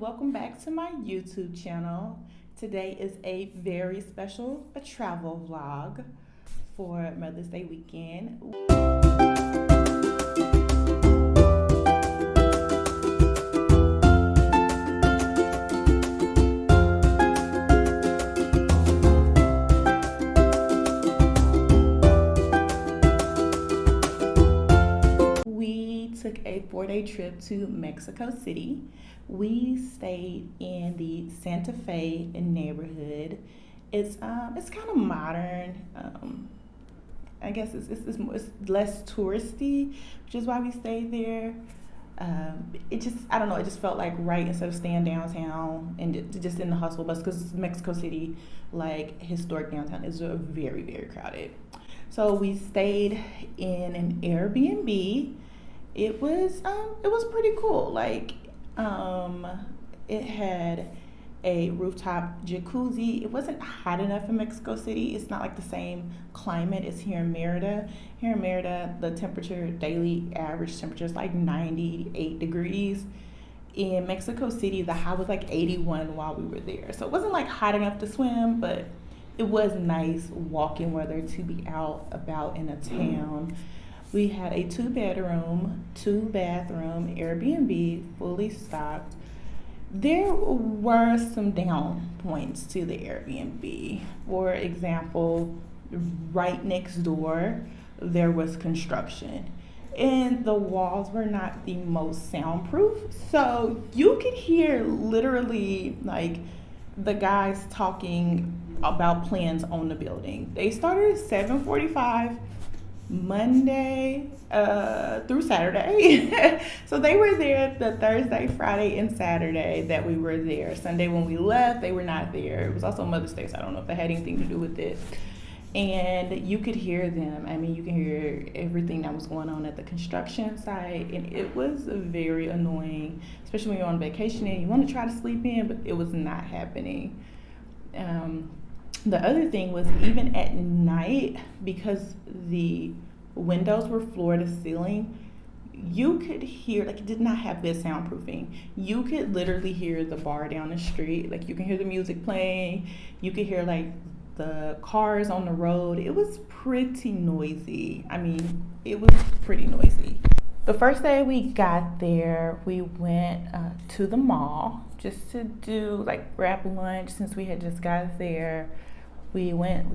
welcome back to my YouTube channel. Today is a very special travel vlog for Mother's Day weekend. We took a 4-day trip to Mexico City. We stayed in the Santa Fe neighborhood. It's kind of modern. I guess it's less touristy, which is why we stayed there. I don't know, it just felt like right instead of staying downtown and just in the hustle bus, because Mexico City, like historic downtown, is very, very crowded. So we stayed in an Airbnb. It was pretty cool. It had a rooftop jacuzzi. It wasn't hot enough in Mexico City. It's not like the same climate as here in Merida. Here in Merida, the daily average temperature is like 98 degrees. In Mexico City, the high was like 81 while we were there. So it wasn't like hot enough to swim, but it was nice walking weather to be out about in a town. We had a 2-bedroom, 2-bathroom Airbnb, fully stocked. There were some down points to the Airbnb. For example, right next door, there was construction. And the walls were not the most soundproof. So you could hear literally like the guys talking about plans on the building. They started at 7:45 Monday through Saturday. So they were there the Thursday, Friday, and Saturday that we were there. Sunday when we left, they were not there. It was also Mother's Day, so I don't know if that had anything to do with it. And you could hear them. I mean, you can hear everything that was going on at the construction site, and it was very annoying, especially when you're on vacation and you want to try to sleep in, but it was not happening. The other thing was, even at night, because the windows were floor to ceiling, you could hear, like, it did not have good soundproofing. You could literally hear the bar down the street. Like, you can hear the music playing. You could hear, like, the cars on the road. It was pretty noisy. I mean, it was pretty noisy. The first day we got there, we went to the mall just to grab lunch since we had just got there. We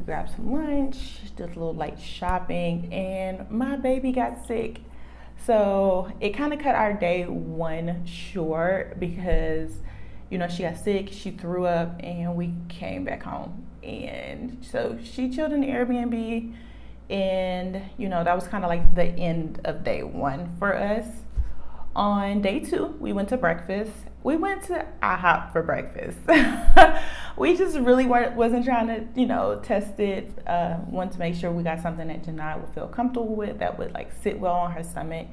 grabbed some lunch, did a little light shopping, and my baby got sick. So it kind of cut our day one short because, she got sick, she threw up, and we came back home. And so she chilled in the Airbnb, and, that was kind of like the end of day one for us. On day two, we went to breakfast. We went to IHOP for breakfast. We just really wasn't trying to, test it. Wanted to make sure we got something that Janai would feel comfortable with, that would sit well on her stomach.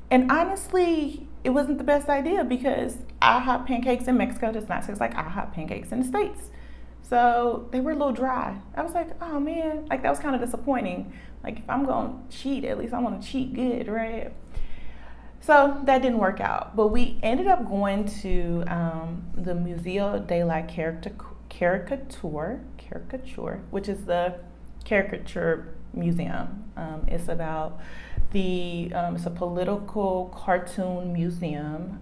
And honestly, it wasn't the best idea because IHOP pancakes in Mexico does not taste like IHOP pancakes in the States. So they were a little dry. I was like, oh man, that was kind of disappointing. If I'm going to cheat, at least I want to cheat good, right? So that didn't work out, but we ended up going to the Museo de la Caricature, which is the caricature museum. It's about it's a political cartoon museum.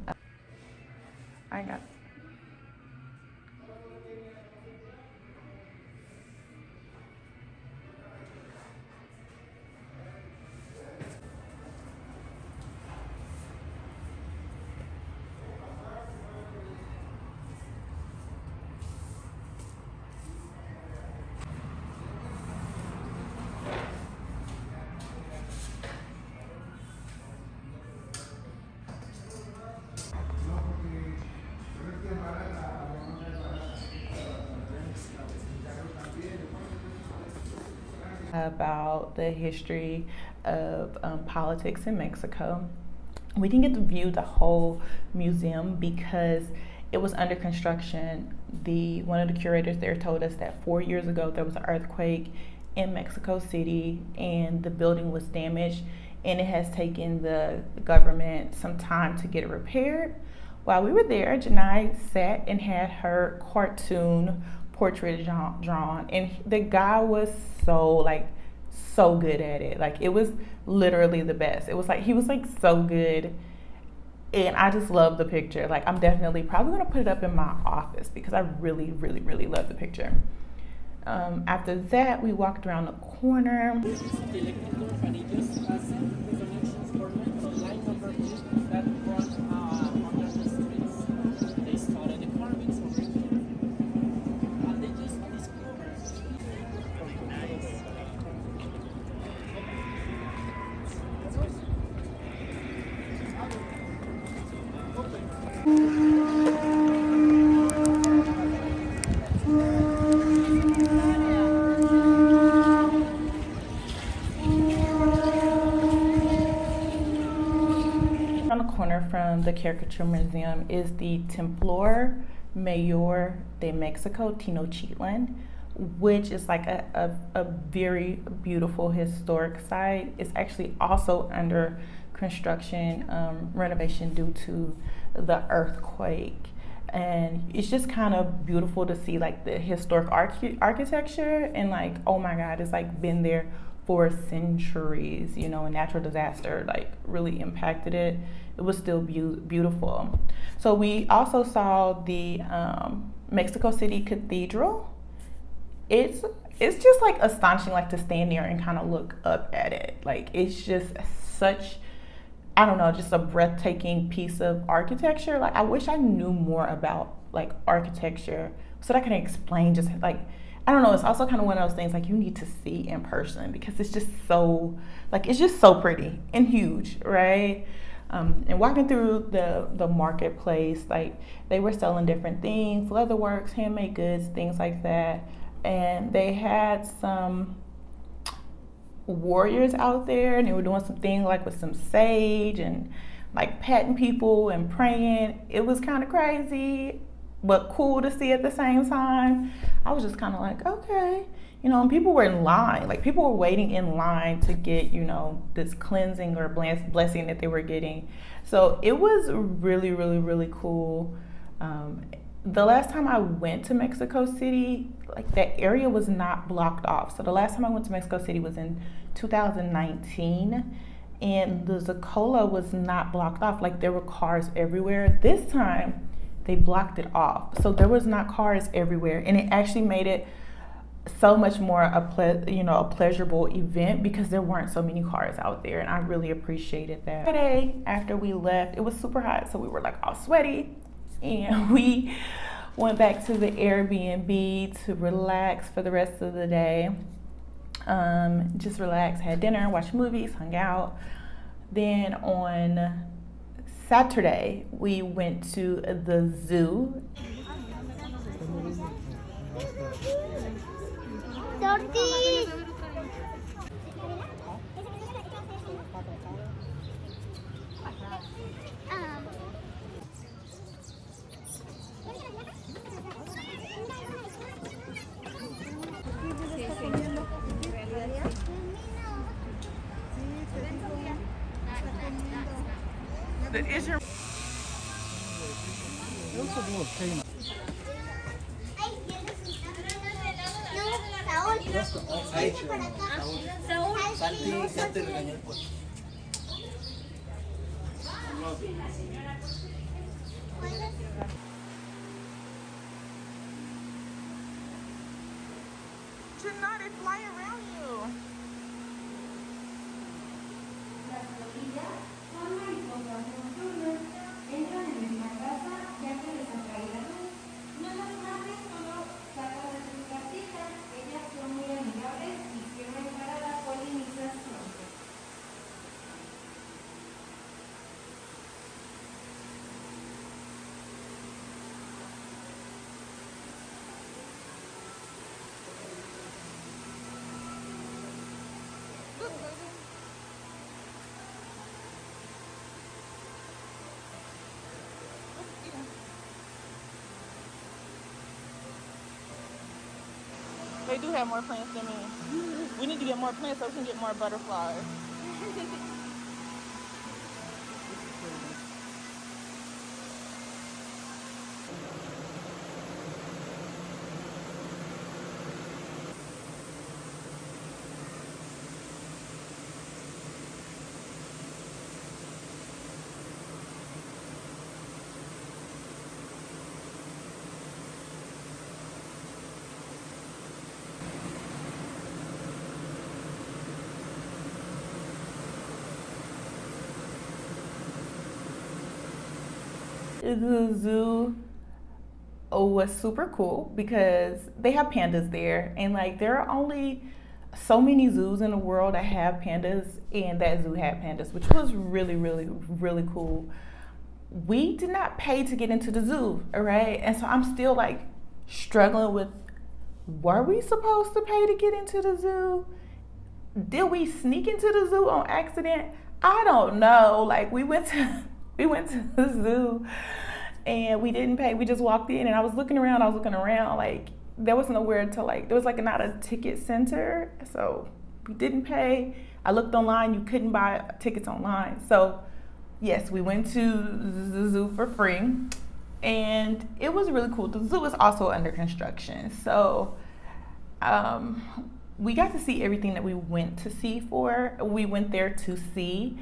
About the history of politics in Mexico. We didn't get to view the whole museum because it was under construction. One of the curators there told us that 4 years ago there was an earthquake in Mexico City and the building was damaged, and it has taken the government some time to get it repaired. While we were there, Janai sat and had her cartoon portrait drawn, and the guy was so like so good at it. Like it was literally the best. It was like he was like so good, and I just love the picture. Like I'm definitely probably gonna put it up in my office because I really, really, really love the picture. After that, we walked around the corner. On the corner from the Caricature Museum is the Templo Mayor de Mexico Tenochtitlan, which is like a very beautiful historic site. It's actually also under construction, renovation due to the earthquake. And it's just kind of beautiful to see like the historic architecture, and like, oh my God, it's like been there for centuries. You know, a natural disaster like really impacted it. It was still beautiful. So we also saw the Mexico City Cathedral. It's just like astonishing, like to stand there and kind of look up at it. Like it's just such, I don't know, just a breathtaking piece of architecture. Like I wish I knew more about like architecture so that I can explain just like, I don't know, it's also kind of one of those things like you need to see in person because it's just so, like it's just so pretty and huge, right? And walking through the marketplace, like they were selling different things, leatherworks, handmade goods, things like that. And they had some warriors out there, and they were doing some things like with some sage and like patting people and praying. It was kind of crazy but cool to see at the same time. I was just kind of like, okay, you know, and people were in line, like people were waiting in line to get, you know, this cleansing or blessing that they were getting. So it was really, really, really cool. The last time I went to Mexico City, like that area was not blocked off. So the last time I went to Mexico City was in 2019, and the Zacola was not blocked off. Like there were cars everywhere. This time they blocked it off. So there was not cars everywhere, and it actually made it so much more a pleasurable event because there weren't so many cars out there, and I really appreciated that. Friday after we left, it was super hot, so we were like all sweaty, and we went back to the Airbnb to relax for the rest of the day. Just relax, had dinner, watched movies, hung out. Then on Saturday we went to the zoo. Is your should not fly around you. They do have more plants than me. We need to get more plants so we can get more butterflies. The zoo was super cool because they have pandas there, and like there are only so many zoos in the world that have pandas, and that zoo had pandas, which was really, really, really cool. We did not pay to get into the zoo, all right? And so I'm still like struggling with, were we supposed to pay to get into the zoo? Did we sneak into the zoo on accident? I don't know. Like we went to the zoo and we didn't pay. We just walked in, and I was looking around, like there was nowhere to, like, there was like not a ticket center. So we didn't pay. I looked online, you couldn't buy tickets online. So yes, we went to the zoo for free, and it was really cool. The zoo is also under construction. So we got to see everything that we went to see for. We went there to see,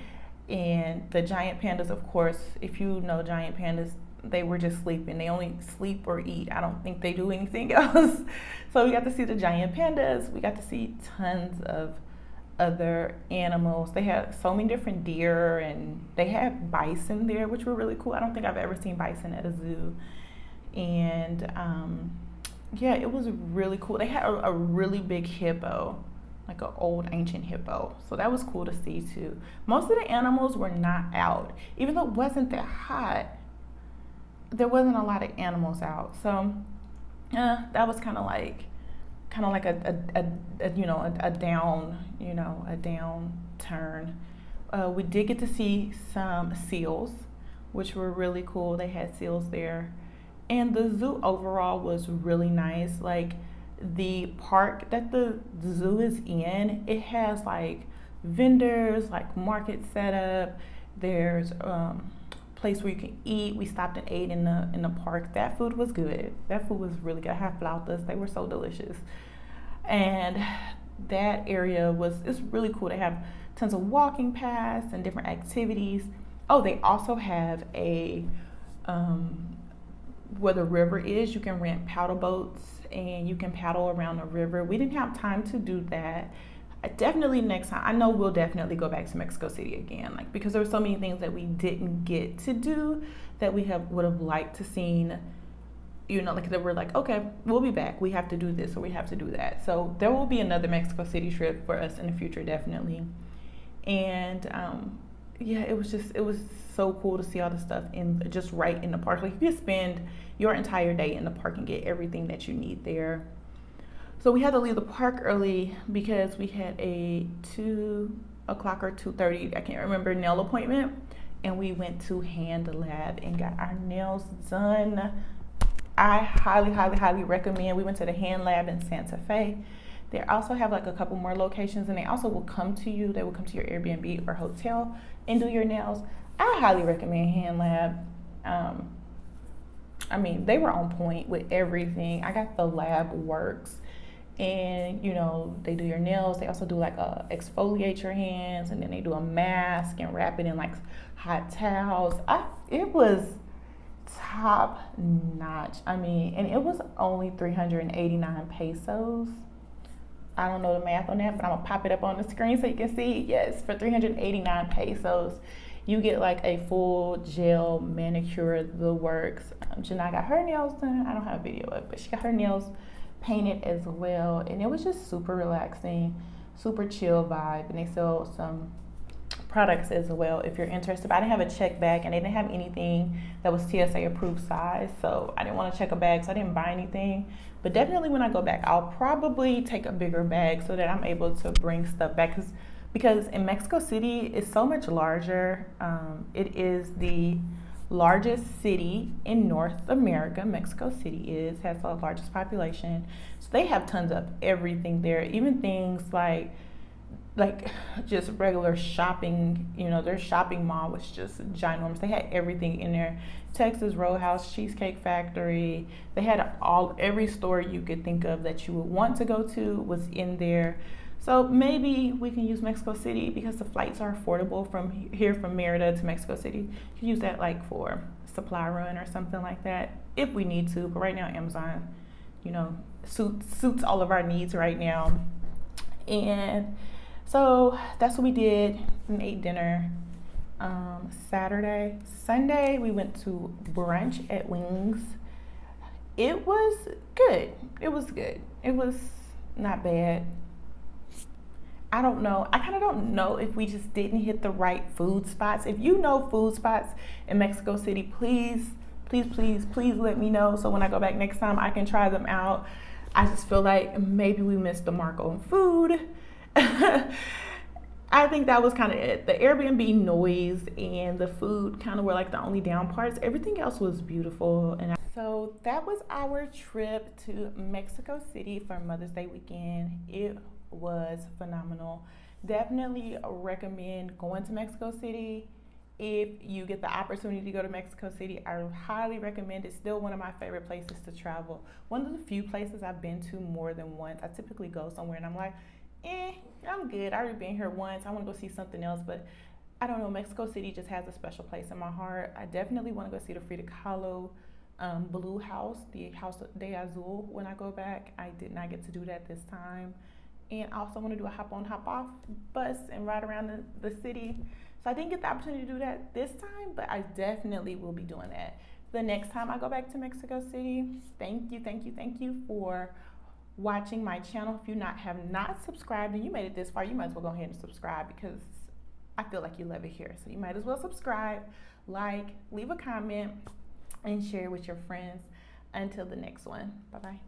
and the giant pandas, of course, if you know giant pandas, they were just sleeping. They only sleep or eat. I don't think they do anything else. So we got to see the giant pandas. We got to see tons of other animals. They had so many different deer, and they had bison there, which were really cool. I don't think I've ever seen bison at a zoo. And yeah, it was really cool. They had a really big hippo, like an old ancient hippo. So that was cool to see too. Most of the animals were not out. Even though it wasn't that hot, there wasn't a lot of animals out. So that was kind of like a downturn. We did get to see some seals, which were really cool. They had seals there. And the zoo overall was really nice. Like the park that the zoo is in, it has like vendors, like market set up. There's place where you can eat. We stopped and ate in the park. That food was good. That food was really good. I had flautas. They were so delicious. And that area it's really cool. They have tons of walking paths and different activities. Oh, they also have a where the river is, you can rent paddle boats and you can paddle around the river. We didn't have time to do that. Definitely next time. I know we'll definitely go back to Mexico City again, like because there were so many things that we didn't get to do that we would have liked to seen. Like they were like, okay, we'll be back. We have to do this or we have to do that. So there will be another Mexico City trip for us in the future, definitely. And yeah, it was so cool to see all the stuff just right in the park. Like you could spend your entire day in the park and get everything that you need there. So we had to leave the park early because we had a 2 o'clock or 2:30, I can't remember, nail appointment. And we went to Hand Lab and got our nails done. I highly, highly, highly recommend. We went to the Hand Lab in Santa Fe. They also have like a couple more locations, and they also will come to you. They will come to your Airbnb or hotel and do your nails. I highly recommend Hand Lab. I mean, they were on point with everything. I got the Lab Works, and they do your nails. They also do like exfoliate your hands, and then they do a mask and wrap it in like hot towels. It was top notch. I mean, and it was only 389 pesos. I don't know the math on that, but I'm gonna pop it up on the screen so you can see. Yes, for 389 pesos, you get like a full gel manicure, the works. Janai got her nails done. I don't have a video of it, but she got her nails painted as well, and it was just super relaxing, super chill vibe. And they sell some products as well if you're interested. But I didn't have a check bag, and they didn't have anything that was TSA approved size, so I didn't want to check a bag, so I didn't buy anything. But definitely when I go back, I'll probably take a bigger bag so that I'm able to bring stuff back, because in Mexico City it's so much larger. It is the largest city in North America. Mexico City has the largest population, so they have tons of everything there, even things like just regular shopping. Their shopping mall was just ginormous. They had everything in there. Texas Roadhouse, Cheesecake Factory. They had every store you could think of that you would want to go to was in there. So maybe we can use Mexico City because the flights are affordable from here, from Merida to Mexico City. You can use that like for supply run or something like that if we need to. But right now Amazon, suits all of our needs right now. And so that's what we did, and ate dinner. Saturday. Sunday, we went to brunch at Wings. It was good. It was good. It was not bad. I don't know. I kind of don't know if we just didn't hit the right food spots. If you know food spots in Mexico City, please let me know so when I go back next time I can try them out. I just feel like maybe we missed the mark on food. I think that was kind of it. The Airbnb noise and the food kind of were like the only down parts. Everything else was beautiful. So that was our trip to Mexico City for Mother's Day weekend. It was phenomenal. Definitely recommend going to Mexico City. If you get the opportunity to go to Mexico City, I highly recommend it. It's still one of my favorite places to travel. One of the few places I've been to more than once. I typically go somewhere and I'm like, I'm good. I already been here once. I want to go see something else, but I don't know. Mexico City just has a special place in my heart. I definitely want to go see the Frida Kahlo Blue House, the House de Azul when I go back. I did not get to do that this time. And I also want to do a hop on, hop off bus and ride around the city. So I didn't get the opportunity to do that this time, but I definitely will be doing that the next time I go back to Mexico City. Thank you for watching my channel. If you have not subscribed and you made it this far, you might as well go ahead and subscribe because I feel like you love it here. So you might as well subscribe, like, leave a comment, and share with your friends. Until the next one. Bye-bye.